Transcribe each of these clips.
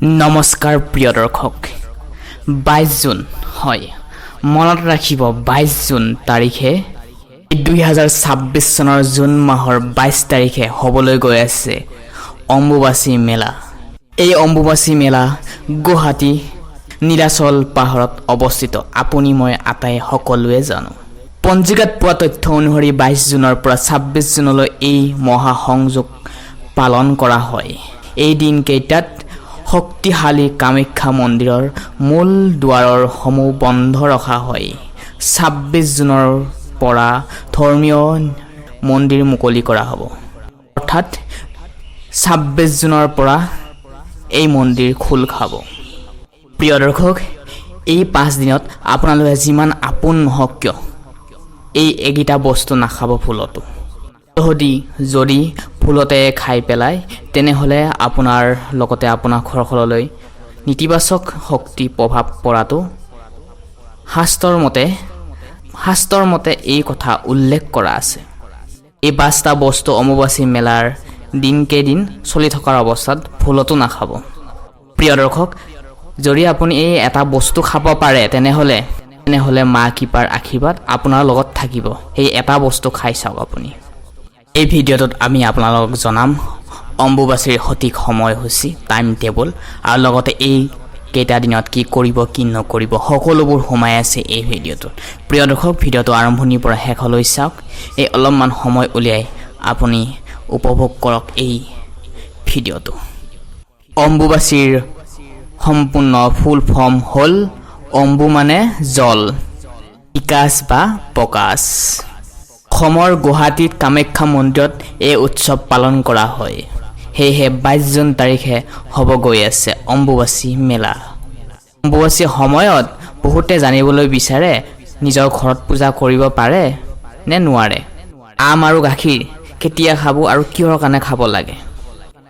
নমস্কাৰ প্ৰিয় দৰ্শক 22 জুন হয় মনত ৰাখিব 22 জুন তাৰিখে 2026 চনৰ জুন মাহৰ 22 তাৰিখে হ'বলৈ গৈ আছে অম্বুবাচী মেলা। এই অম্বুবাচী মেলা গুৱাহাটী নীলাচল পাহাৰত অৱস্থিত। আপুনি মই আটাই সকলোৱে জানো। পঞ্জিকাত পোৱা তথ্য অনুসৰি 22 জুনৰ পৰা 26 জুনলৈ এই মহা সংযোগ পালন কৰা হয়। এই দিন কেইটাত শক্তিশালী কামাখ্যা মন্দিৰৰ মূল দুৱাৰৰ সমূহ বন্ধ ৰখা হয়। 26 জুনৰ পৰা ধৰ্মীয় মন্দিৰ মুকলি কৰা হ'ব, অৰ্থাৎ 26 জুনৰ পৰা এই মন্দিৰ খোল খাব। প্ৰিয় দৰ্শক, এই 5 দিনত আপোনালোকে যিমান আপোন নহওক কিয় এই একেটা বস্তু নাখাব। ফুলতো যদি ফুলতে খাই পেলাই তেনেহ'লে আপোনাৰ লগতে আপোনাৰ ঘৰখনলৈ নেতিবাচক শক্তি প্ৰভাৱ পৰাটো শাস্ত্ৰৰ মতে এই কথা উল্লেখ কৰা আছে। এই 5টা বস্তু অম্বুবাচী মেলাৰ দিনকেইদিন চলি থকাৰ অৱস্থাত ফুলতো নাখাব। প্ৰিয় দৰ্শক, যদি আপুনি এই এটা বস্তু খাব পাৰে তেনেহ'লে মা কৃপাৰ আশীৰ্বাদ আপোনাৰ লগত থাকিব। সেই এটা বস্তু খাই চাওক আপুনি। এই ভিডিঅ'টোত আমি আপোনালোকক জনাম অম্বুবাচীৰ সঠিক সময়সূচী, টাইম টেবুল আৰু লগতে এই কেইটা দিনত কি কৰিব কি নকৰিব সকলোবোৰ সোমাই আছে এই ভিডিঅ'টোত। প্ৰিয় দৰ্শক, ভিডিঅ'টো আৰম্ভণিৰ পৰা শেষলৈ চাওক। এই অলপমান সময় উলিয়াই আপুনি উপভোগ কৰক এই ভিডিঅ'টো। অম্বুবাচীৰ সম্পূৰ্ণ ফুল ফৰ্ম হ'ল অম্বু মানে জল, বিকাশ বা প্ৰকাশ। অসমৰ গুৱাহাটীত কামাখ্যা মন্দিৰত এই উৎসৱ পালন কৰা হয়। সেয়েহে 22 জুন তাৰিখে হ'ব গৈ আছে অম্বুবাচী মেলা। অম্বুবাচীৰ সময়ত বহুতে জানিবলৈ বিচাৰে নিজৰ ঘৰত পূজা কৰিব পাৰে নে নোৱাৰে, আম আৰু গাখীৰ কেতিয়া খাব আৰু কিহৰ কাৰণে খাব লাগে।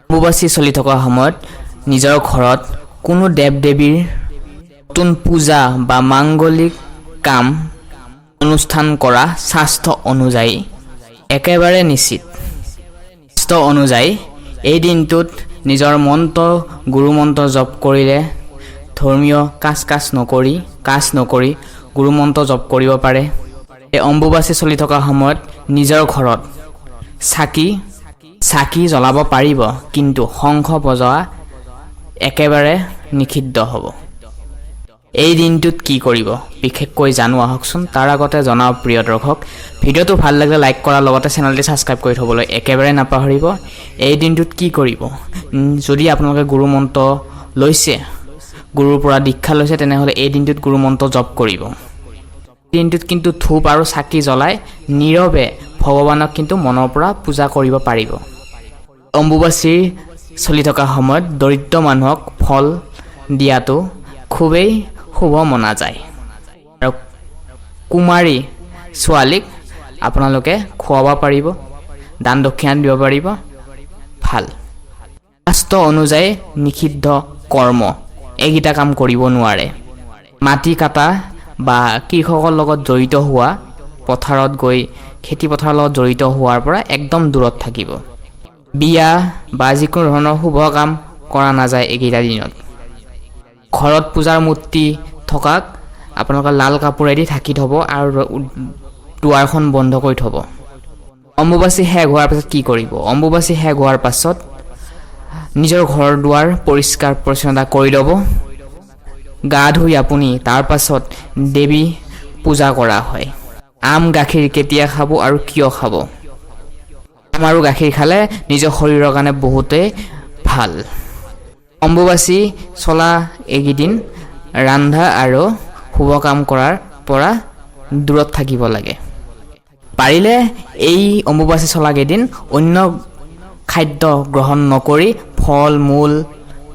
অম্বুবাচী চলি থকা সময়ত নিজৰ ঘৰত কোনো দেৱ দেৱীৰ নতুন পূজা বা মাংগলিক কাম অনুষ্ঠান কৰা শাস্ত্ৰ অনুযায়ী একেবাৰে নিশ্চিত। শাস্ত্ৰ অনুযায়ী এই দিনটোত নিজৰ গুৰু মন্ত্ৰ জপ কৰিলে, ধৰ্মীয় কাজ নকৰি গুৰু মন্ত্ৰ জপ কৰিব পাৰে। এই অম্বুবাচী চলি থকা সময়ত নিজৰ ঘৰত চাকি জ্বলাব পাৰিব, কিন্তু শংখ বজোৱা একেবাৰে নিষিদ্ধ হ'ব। এই দিনটোত কি কৰিব বিশেষকৈ জানো আহকচোন। তাৰ আগতে জনাও প্ৰিয় দৰ্শক, ভিডিঅ'টো ভাল লাগিলে লাইক কৰাৰ লগতে চেনেলটি ছাবস্ক্ৰাইব কৰি থ'বলৈ একেবাৰে নাপাহৰিব। এই দিনটোত কি কৰিব, যদি আপোনালোকে গুৰু মন্ত্ৰ লৈছে, গুৰুৰ পৰা দীক্ষা লৈছে, তেনেহ'লে এই দিনটোত গুৰু মন্ত্ৰ জপ কৰিব। দিনটোত কিন্তু ধূপ আৰু চাকি জ্বলাই নীৰৱে ভগৱানক কিন্তু মনৰ পৰা পূজা কৰিব পাৰিব। অম্বুবাচী চলি থকা সময়ত দৰিদ্ৰ মানুহক ফল দিয়াটো খুবেই শুভ মনা যায় আৰু কুমাৰী ছোৱালীক আপোনালোকে খুৱাব পাৰিব, দান দক্ষিণা দিব পাৰিব। ভাল। শাস্ত্ৰ অনুযায়ী নিষিদ্ধ কৰ্ম এইকেইটা কাম কৰিব নোৱাৰে। মাটি কাটা বা কৃষকৰ লগত জড়িত হোৱা, পথাৰত গৈ খেতি পথাৰৰ লগত জড়িত হোৱাৰ পৰা একদম দূৰত থাকিব। বিয়া বা যিকোনো ধৰণৰ শুভ কাম কৰা নাযায় এইকেইটা দিনত। ঘৰত পূজাৰ মূৰ্তি থকাক আপোনালোকে লাল কাপোৰেদি ঢাকি থ'ব আৰু দুৱাৰখন বন্ধ কৰি থ'ব। অম্বুবাচী শেষ হোৱাৰ পাছত কি কৰিব, অম্বুবাচী শেষ হোৱাৰ পাছত নিজৰ ঘৰ দুৱাৰ পৰিষ্কাৰ পৰিচ্ছন্নতা কৰি ল'ব। গা ধুই আপুনি তাৰ পাছত দেৱী পূজা কৰা হয়। আম গাখীৰ কেতিয়া খাব আৰু কিয় খাব। আম আৰু গাখীৰ খালে নিজৰ শৰীৰৰ কাৰণে বহুতেই ভাল। অম্বুবাচী চলা এইকেইদিন ৰন্ধা আৰু শুভ কাম কৰাৰ পৰা দূৰত থাকিব লাগে। পাৰিলে এই অম্বুবাচী চলা কেইদিন অন্য খাদ্য গ্ৰহণ নকৰি ফল মূল,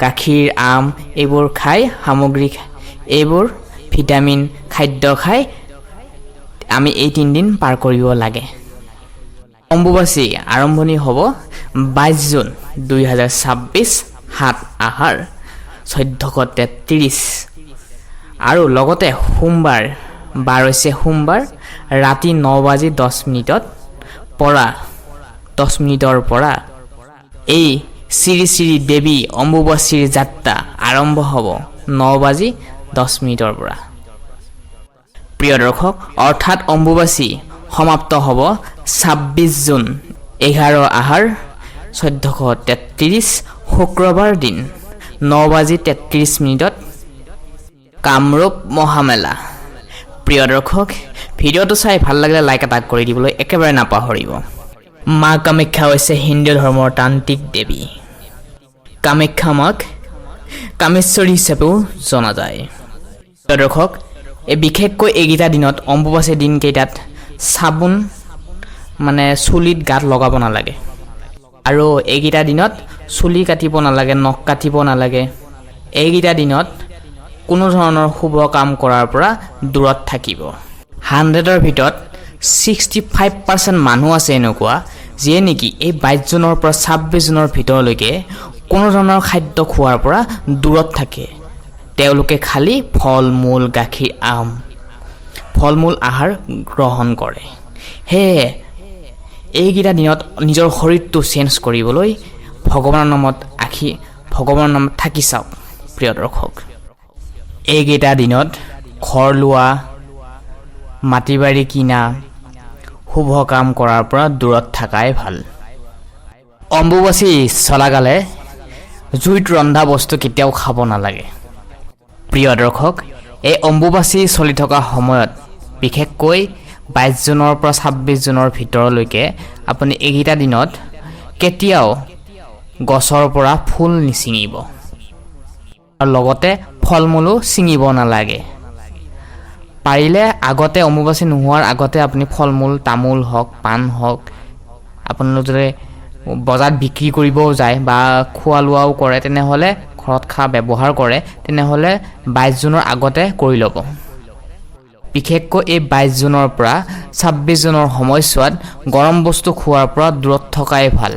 গাখীৰ, আম এইবোৰ খাই এইবোৰ ভিটামিন খাদ্য খাই আমি এই 3 দিন পাৰ কৰিব লাগে। অম্বুবাচী আৰম্ভণি হ'ব 22 জুন 2026 7 আহাৰ 1433 আৰু লগতে সোমবাৰ ৰাতি 9:10 পৰা এই শ্ৰী শ্ৰী দেৱী অম্বুবাচীৰ যাত্ৰা আৰম্ভ হ'ব 9:10 পৰা। প্ৰিয় দৰ্শক, অৰ্থাৎ অম্বুবাচী সমাপ্ত হ'ব 26 জুন 11 আহাৰ 1433 শুক্ৰবাৰ দিন 9:33 কামৰূপ মহামেলা। প্ৰিয় দৰ্শক, ভিডিঅ'টো চাই ভাল লাগিলে লাইক এটা কৰি দিবলৈ একেবাৰে নাপাহৰিব। মা কামাখ্যা হৈছে হিন্দু ধৰ্মৰ তান্ত্ৰিক দেৱী। কামাখ্যা মাক কামেশ্বৰী হিচাপেও জনা যায়। প্ৰিয় দৰ্শক, বিশেষকৈ এইকেইটা দিনত অম্বুবাচী দিনকেইটাত চাবোন চুলিত গাত লগাব নালাগে আৰু এইকেইটা দিনত চুলি কাটিব নালাগে, নখ কাটিব নালাগে। এইকেইটা দিনত কোনো ধৰণৰ শুভ কাম কৰাৰ পৰা দূৰত থাকিব। 100ৰ ভিতৰত 65% মানুহ আছে এনেকুৱা যিয়ে নেকি এই 22 জুনৰ পৰা 26 জুনৰ ভিতৰলৈকে কোনো ধৰণৰ খাদ্য খোৱাৰ পৰা দূৰত থাকে। তেওঁলোকে খালি ফল-মূল, গাখীৰ, ফল-মূল আহাৰ গ্ৰহণ কৰে। সেয়ে এইকেইটা দিনত নিজৰ শৰীৰটো চেঞ্জ কৰিবলৈ ভগৱানৰ নামত থাকি চাওক। প্ৰিয় দৰ্শক, এইকেইটা দিনত ঘৰ লোৱা, মাটি বাৰী কিনা, শুভ কাম কৰাৰ পৰা দূৰত থকাই ভাল। অম্বুবাচী চলাকালে জুইত ৰন্ধা বস্তু কেতিয়াও খাব নালাগে। প্ৰিয় দৰ্শক, এই অম্বুবাচী চলি থকা সময়ত বিশেষকৈ 22 জুনৰ পৰা 26 জুনৰ ভিতৰলৈকে আপুনি এইকেইটা দিনত কেতিয়াও গছৰ পৰা ফুল নিছিঙিব আৰু লগতে ফল মূলো ছিঙিব নালাগে। পাৰিলে আগতে অম্বুবাচী নোহোৱাৰ আগতে আপুনি ফল মূল, তামোল হওক, পাণ হওক, আপোনালোকে যদি বজাৰত বিক্ৰী কৰিবও যায় বা খোৱা লোৱাও কৰে, তেনেহ'লে ঘৰত ব্যৱহাৰ কৰে, তেনেহ'লে 22 জুনৰ আগতে কৰি ল'ব। বিশেষকৈ এই 22 জুনৰ পৰা 26 জুনৰ সময়ছোৱাত গৰম বস্তু খোৱাৰ পৰা দূৰত থকাই ভাল।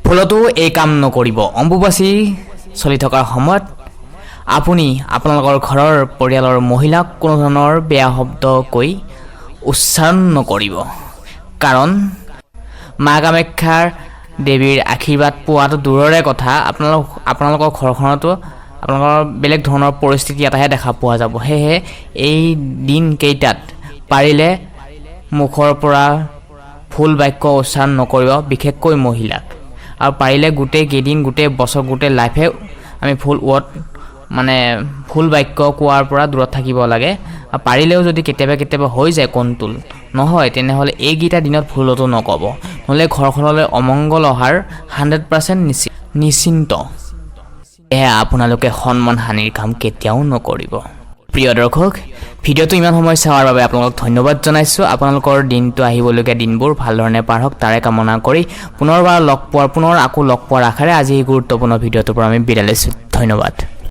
ফলতো এই কাম নকৰিব। অম্বুবাচী চলি থকাৰ সময়ত আপুনি আপোনালোকৰ ঘৰৰ পৰিয়ালৰ মহিলাক কোনো ধৰণৰ বেয়া শব্দ কৈ উচ্চাৰণ নকৰিব, কাৰণ মা কামাখ্যাৰ দেৱীৰ আশীৰ্বাদ পোৱাটো দূৰৰে কথা, আপোনালোকৰ ঘৰখনতো আপোনালোকৰ বেলেগ ধৰণৰ পৰিস্থিতি এটাহে দেখা পোৱা যাব। সেয়েহে এই দিনকেইটাত পাৰিলে মুখৰ পৰা ভুল বাক্য উচ্চাৰণ নকৰিব, বিশেষকৈ মহিলাক। আৰু পাৰিলে গোটেই বছৰ গোটেই লাইফে আমি ভুল বাক্য কোৱাৰ পৰা দূৰত থাকিব লাগে। আৰু পাৰিলেও যদি কেতিয়াবা হৈ যায় কণ্ট্ৰোল নহয়, তেনেহ'লে এইকেইটা দিনত ভুলতো নক'ব, নহ'লে ঘৰখনলৈ অমংগল অহাৰ 100% নিশ্চিন্ত। এয়া আপোনালোকে সন্মান হানিৰ কাম কেতিয়াও নকৰিব। প্ৰিয় দৰ্শক, ভিডিঅ'টো ইমান সময় চোৱাৰ বাবে আপোনালোকক ধন্যবাদ জনাইছোঁ। আপোনালোকৰ দিনটো আহিবলগীয়া দিনবোৰ ভালধৰণে পাৰ হওক তাৰে কামনা কৰি পুনৰ আকৌ লগ পোৱাৰ আশাৰে আজি এই গুৰুত্বপূৰ্ণ ভিডিঅ'টোৰ পৰা আমি বিদায় লৈছোঁ। ধন্যবাদ।